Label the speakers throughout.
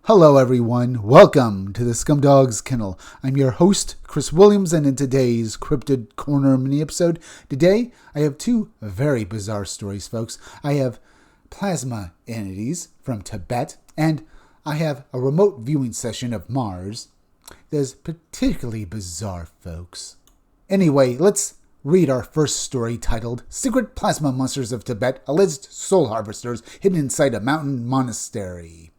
Speaker 1: Hello everyone, welcome to the Scumdog's Kennel. I'm your host, Chris Williams, and in today's Cryptid Corner mini-episode, today I have two very bizarre stories, folks. I have plasma entities from Tibet, and I have a remote viewing session of Mars that is particularly bizarre, folks. Anyway, let's read our first story titled, Secret Plasma Monsters of Tibet, Alleged Soul Harvesters Hidden Inside a Mountain Monastery.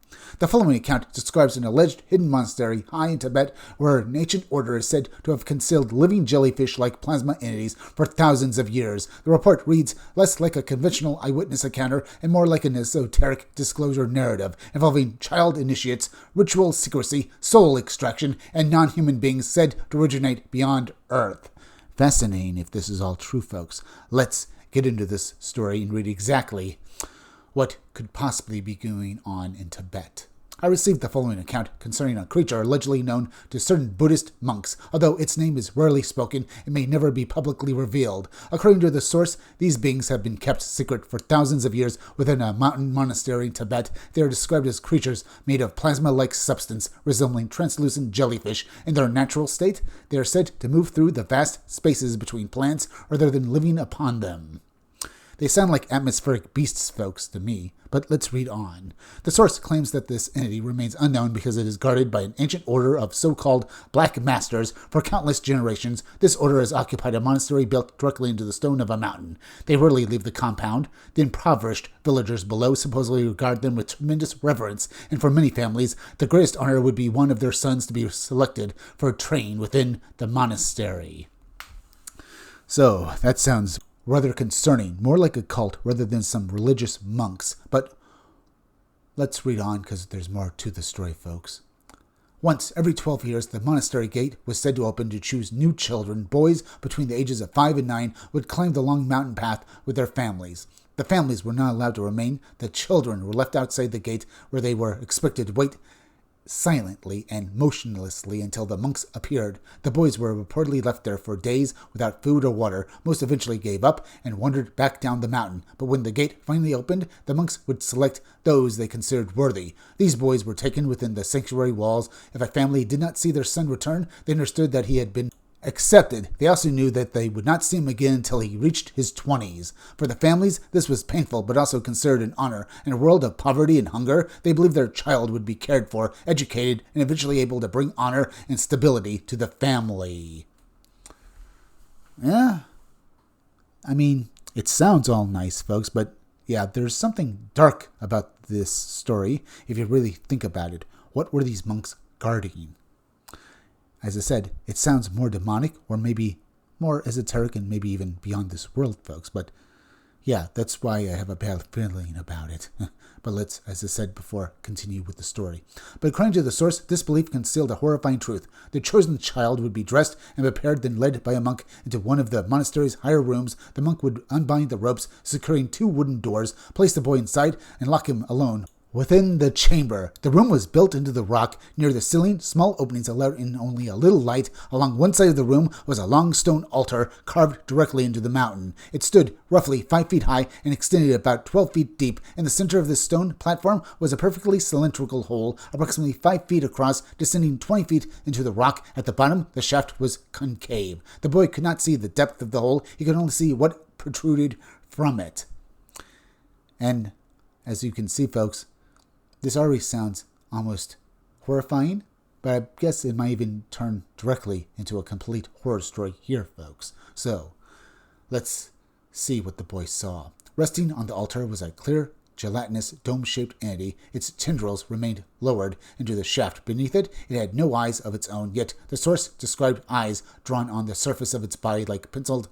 Speaker 1: The following account describes an alleged hidden monastery high in Tibet where an ancient order is said to have concealed living jellyfish-like plasma entities for thousands of years. The report reads less like a conventional eyewitness encounter and more like an esoteric disclosure narrative involving child initiates, ritual secrecy, soul extraction, and non-human beings said to originate beyond Earth. Fascinating if this is all true, folks. Let's get into this story and read exactly what could possibly be going on in Tibet. I received the following account concerning a creature allegedly known to certain Buddhist monks. Although its name is rarely spoken, it may never be publicly revealed. According to the source, these beings have been kept secret for thousands of years within a mountain monastery in Tibet. They are described as creatures made of plasma-like substance resembling translucent jellyfish. In their natural state, they are said to move through the vast spaces between plants rather than living upon them. They sound like atmospheric beasts, folks, to me, but let's read on. The source claims that this entity remains unknown because it is guarded by an ancient order of so-called Black Masters for countless generations. This order has occupied a monastery built directly into the stone of a mountain. They rarely leave the compound. The impoverished villagers below supposedly regard them with tremendous reverence, and for many families, the greatest honor would be one of their sons to be selected for training within the monastery. So, that sounds rather concerning, more like a cult rather than some religious monks. But let's read on because there's more to the story, folks. Once every 12 years, the monastery gate was said to open to choose new children. Boys between the ages of 5 and 9 would climb the long mountain path with their families. The families were not allowed to remain. The children were left outside the gate where they were expected to wait silently and motionlessly until the monks appeared. The boys were reportedly left there for days without food or water. Most eventually gave up and wandered back down the mountain. But when the gate finally opened, the monks would select those they considered worthy. These boys were taken within the sanctuary walls. If a family did not see their son return, they understood that he had been accepted. They also knew that they would not see him again until he reached his 20s. For the families, this was painful but also considered an honor. In a world of poverty and hunger, they believed their child would be cared for, educated, and eventually able to bring honor and stability to the family. Yeah, I mean, it sounds all nice, folks, but yeah, there's something dark about this story if you really think about it. What were these monks guarding? As I said, it sounds more demonic or maybe more esoteric and maybe even beyond this world, folks. But yeah, that's why I have a bad feeling about it. But let's, as I said before, continue with the story. But according to the source, this belief concealed a horrifying truth. The chosen child would be dressed and prepared, then led by a monk into one of the monastery's higher rooms. The monk would unbind the ropes, securing 2 wooden doors, place the boy inside, and lock him alone within the chamber. The room was built into the rock. Near the ceiling, small openings allowed in only a little light. Along one side of the room was a long stone altar carved directly into the mountain. It stood roughly 5 feet high and extended about 12 feet deep. In the center of this stone platform was a perfectly cylindrical hole, approximately 5 feet across, descending 20 feet into the rock. At the bottom, the shaft was concave. The boy could not see the depth of the hole. He could only see what protruded from it. And as you can see, folks, this already sounds almost horrifying, but I guess it might even turn directly into a complete horror story here, folks. So, let's see what the boy saw. Resting on the altar was a clear, gelatinous, dome-shaped entity. Its tendrils remained lowered into the shaft. Beneath it, it had no eyes of its own, yet the source described eyes drawn on the surface of its body like penciled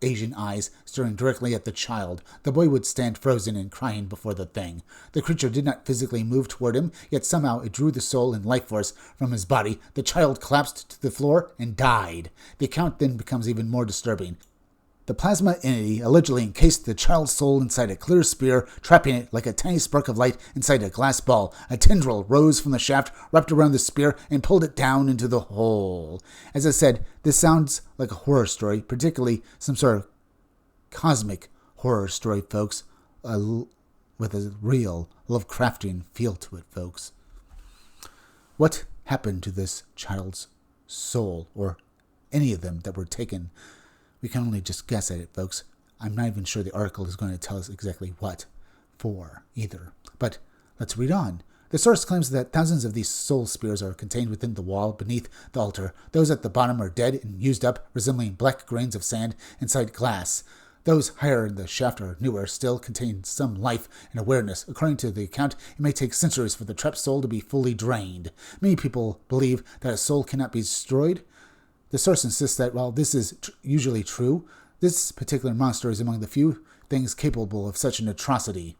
Speaker 1: Asian eyes staring directly at the child. The boy would stand frozen and crying before the thing. The creature did not physically move toward him, yet somehow it drew the soul and life force from his body. The child collapsed to the floor and died. The account then becomes even more disturbing. The plasma entity allegedly encased the child's soul inside a clear sphere, trapping it like a tiny spark of light inside a glass ball. A tendril rose from the shaft, wrapped around the sphere, and pulled it down into the hole. As I said, this sounds like a horror story, particularly some sort of cosmic horror story, folks, with a real Lovecraftian feel to it, folks. What happened to this child's soul, or any of them that were taken? We can only just guess at it, folks. I'm not even sure the article is going to tell us exactly what for either. But let's read on. The source claims that thousands of these soul spears are contained within the wall beneath the altar. Those at the bottom are dead and used up, resembling black grains of sand inside glass. Those higher in the shaft are newer, still contain some life and awareness. According to the account, it may take centuries for the trapped soul to be fully drained. Many people believe that a soul cannot be destroyed. The source insists that while this is usually true, this particular monster is among the few things capable of such an atrocity.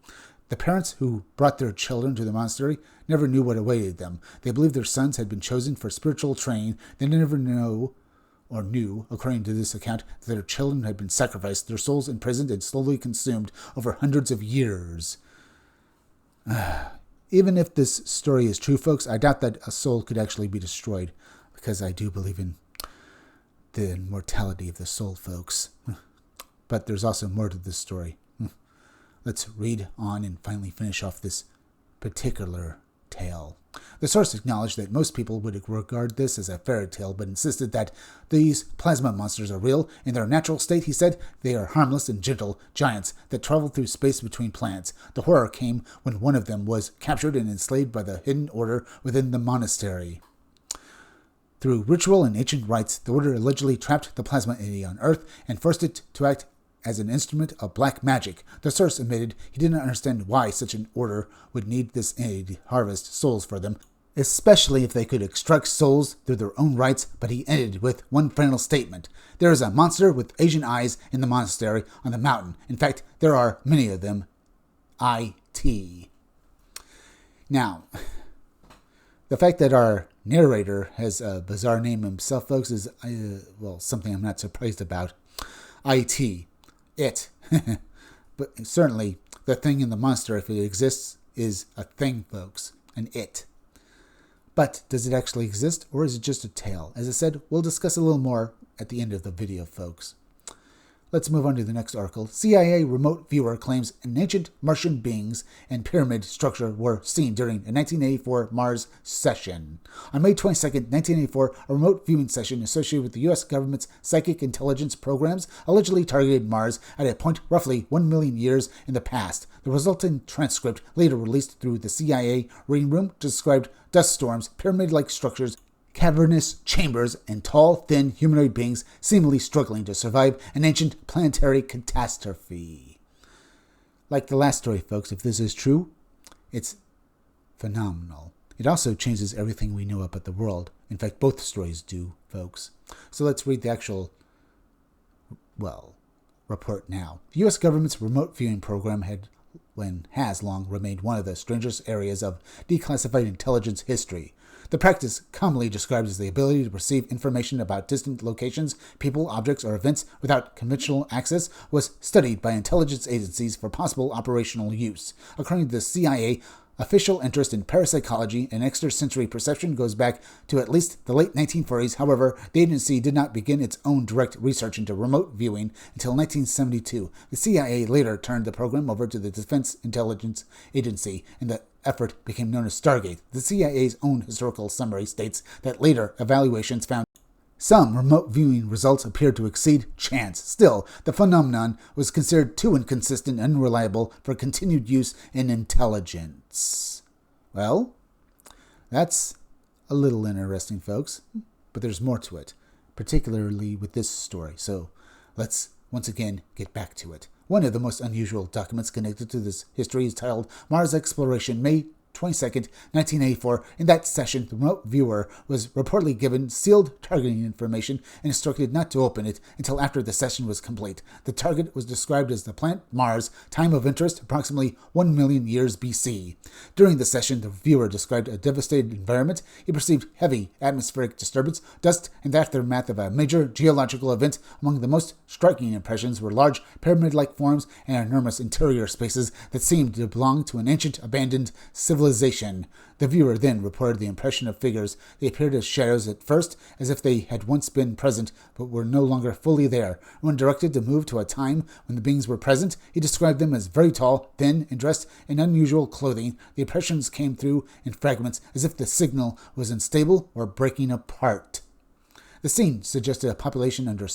Speaker 1: The parents who brought their children to the monastery never knew what awaited them. They believed their sons had been chosen for spiritual training. They never knew, according to this account, that their children had been sacrificed, their souls imprisoned and slowly consumed over hundreds of years. Even if this story is true, folks, I doubt that a soul could actually be destroyed, because I do believe in the immortality of the soul, folks. But there's also more to this story. Let's read on and finally finish off this particular tale. The source acknowledged that most people would regard this as a fairy tale, but insisted that these plasma monsters are real. In their natural state, he said, they are harmless and gentle giants that travel through space between planets. The horror came when one of them was captured and enslaved by the hidden order within the monastery. Through ritual and ancient rites, the order allegedly trapped the plasma entity on Earth and forced it to act as an instrument of black magic. The source admitted he didn't understand why such an order would need this entity to harvest souls for them, especially if they could extract souls through their own rites, but he ended with one final statement. There is a monster with Asian eyes in the monastery on the mountain. In fact, there are many of them. IT. Now, the fact that our narrator has a bizarre name himself, folks, is, something I'm not surprised about. IT. It. But certainly, the thing in the monster, if it exists, is a thing, folks. An it. But does it actually exist, or is it just a tale? As I said, we'll discuss a little more at the end of the video, folks. Let's move on to the next article. CIA remote viewer claims an ancient Martian beings and pyramid structure were seen during a 1984 Mars session. On May 22, 1984, a remote viewing session associated with the U.S. government's psychic intelligence programs allegedly targeted Mars at a point roughly 1 million years in the past. The resulting transcript, later released through the CIA reading room, described dust storms, pyramid-like structures, cavernous chambers, and tall, thin humanoid beings seemingly struggling to survive an ancient planetary catastrophe. Like the last story, folks, if this is true, it's phenomenal. It also changes everything we know about the world. In fact, both stories do, folks. So let's read the actual, report now. The U.S. government's remote viewing program has long remained one of the strangest areas of declassified intelligence history. The practice, commonly described as the ability to receive information about distant locations, people, objects, or events without conventional access, was studied by intelligence agencies for possible operational use. According to the CIA, official interest in parapsychology and extrasensory perception goes back to at least the late 1940s. However, the agency did not begin its own direct research into remote viewing until 1972. The CIA later turned the program over to the Defense Intelligence Agency, and the effort became known as Stargate. The CIA's own historical summary states that later evaluations found some remote viewing results appeared to exceed chance. Still, the phenomenon was considered too inconsistent and unreliable for continued use in intelligence. Well, that's a little interesting, folks, but there's more to it, particularly with this story. So let's once again get back to it. One of the most unusual documents connected to this history is titled Mars Exploration, May 22nd, 1984. In that session, the remote viewer was reportedly given sealed targeting information and instructed not to open it until after the session was complete. The target was described as the planet Mars, time of interest approximately 1 million years BC. During the session, the viewer described a devastated environment. He perceived heavy atmospheric disturbance, dust, and the aftermath of a major geological event. Among the most striking impressions were large pyramid-like forms and enormous interior spaces that seemed to belong to an ancient abandoned civilization civilization. The viewer then reported the impression of figures. They appeared as shadows at first, as if they had once been present, but were no longer fully there. When directed to move to a time when the beings were present, he described them as very tall, thin, and dressed in unusual clothing. The impressions came through in fragments, as if the signal was unstable or breaking apart. The scene suggested a population under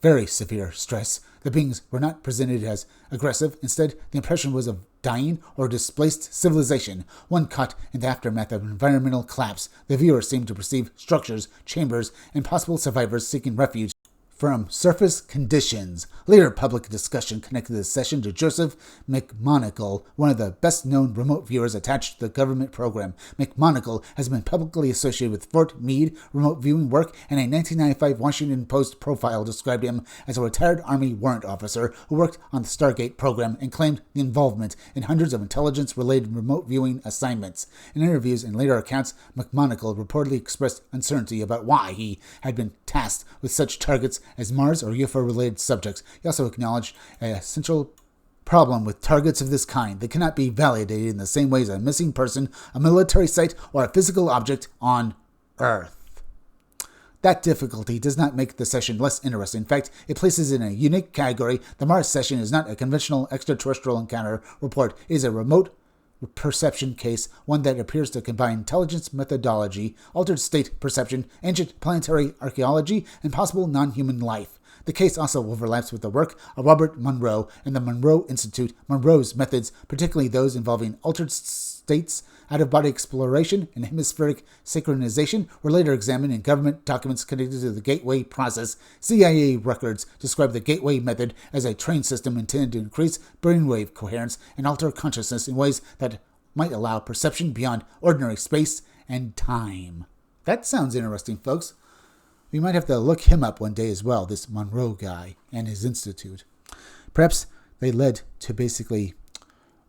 Speaker 1: very severe stress. The beings were not presented as aggressive. Instead, the impression was of dying or displaced civilization, one caught in the aftermath of environmental collapse. The viewer seemed to perceive structures, chambers, and possible survivors seeking refuge from surface conditions. Later public discussion connected this session to Joseph McMonagle, one of the best-known remote viewers attached to the government program. McMonagle has been publicly associated with Fort Meade remote viewing work, and a 1995 Washington Post profile described him as a retired Army warrant officer who worked on the Stargate program and claimed the involvement in hundreds of intelligence-related remote viewing assignments. In interviews and later accounts, McMonagle reportedly expressed uncertainty about why he had been tasked with such targets as Mars or UFO-related subjects. He also acknowledged an essential problem with targets of this kind. They cannot be validated in the same way as a missing person, a military site, or a physical object on Earth. That difficulty does not make the session less interesting. In fact, it places it in a unique category. The Mars session is not a conventional extraterrestrial encounter report. It is a remote perception case, one that appears to combine intelligence methodology, altered state perception, ancient planetary archaeology, and possible non-human life. The case also overlaps with the work of Robert Monroe and the Monroe Institute. Monroe's methods, particularly those involving altered states, out-of-body exploration, and hemispheric synchronization, were later examined in government documents connected to the Gateway process. CIA records describe the Gateway method as a trained system intended to increase brainwave coherence and alter consciousness in ways that might allow perception beyond ordinary space and time. That sounds interesting, folks. We might have to look him up one day as well, this Monroe guy and his institute. Perhaps they led to basically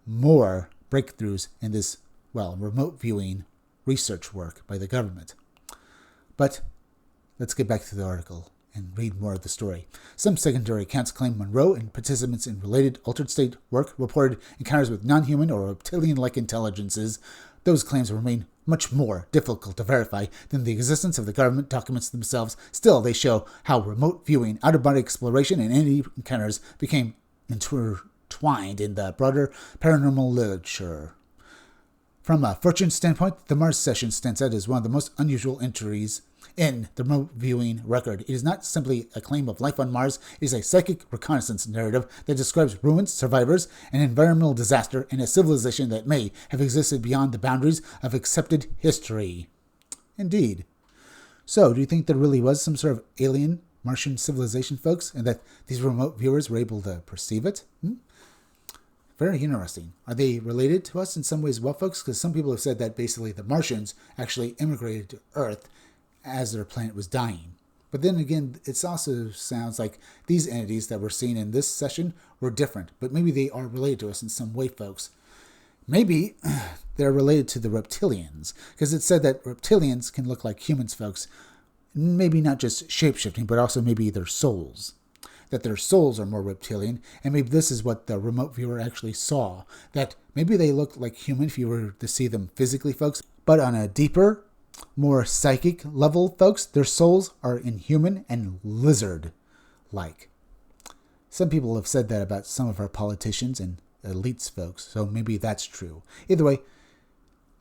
Speaker 1: more breakthroughs in this, remote viewing research work by the government. But let's get back to the article and read more of the story. Some secondary accounts claim Monroe and participants in related altered state work reported encounters with non-human or reptilian-like intelligences. Those claims remain much more difficult to verify than the existence of the government documents themselves. Still, they show how remote viewing, out-of-body exploration, and any encounters became intertwined in the broader paranormal literature. From a fortune standpoint, the Mars session stands out as one of the most unusual entries in the remote viewing record. It is not simply a claim of life on Mars. It is a psychic reconnaissance narrative that describes ruins, survivors, an environmental disaster, and a civilization that may have existed beyond the boundaries of accepted history. Indeed. So, do you think there really was some sort of alien Martian civilization, folks, and that these remote viewers were able to perceive it? Very interesting. Are they related to us in some ways? Well, folks, because some people have said that basically the Martians actually immigrated to Earth as their planet was dying. But then again, it also sounds like these entities that we're seeing in this session were different, but maybe they are related to us in some way, folks. Maybe they're related to the reptilians, because it said that reptilians can look like humans, folks. Maybe not just shape-shifting, but also maybe their souls. That their souls are more reptilian, and maybe this is what the remote viewer actually saw. That maybe they look like human if you were to see them physically, folks, but on a deeper, more psychic level, folks, their souls are inhuman and lizard-like. Some people have said that about some of our politicians and elites, folks, so maybe that's true. Either way,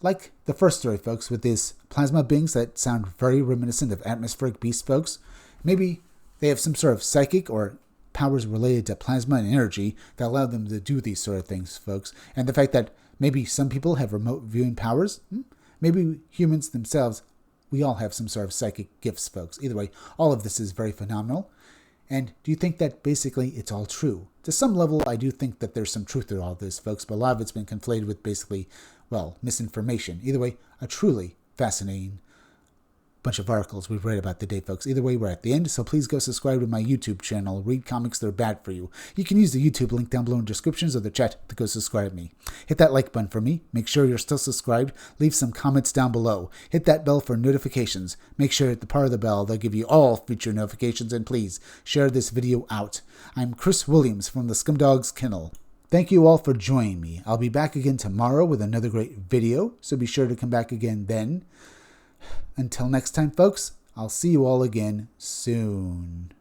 Speaker 1: like the first story, folks, with these plasma beings that sound very reminiscent of atmospheric beasts, folks, maybe they have some sort of psychic or powers related to plasma and energy that allow them to do these sort of things, folks. And the fact that maybe some people have remote viewing powers, maybe humans themselves, we all have some sort of psychic gifts, folks. Either way, all of this is very phenomenal. And do you think that basically it's all true? To some level, I do think that there's some truth to all this, folks, but a lot of it's been conflated with basically, misinformation. Either way, a truly fascinating bunch of articles we've read about today, folks. Either way, we're at the end, so please go subscribe to my YouTube channel. Read comics that are bad for you. You can use the YouTube link down below in descriptions or the chat to go subscribe me. Hit that like button for me. Make sure you're still subscribed. Leave some comments down below. Hit that bell for notifications. Make sure at the part of the bell they'll give you all future notifications, and please share this video out. I'm Chris Williams from the Scumdogs Kennel. Thank you all for joining me. I'll be back again tomorrow with another great video, so be sure to come back again then. Until next time, folks, I'll see you all again soon.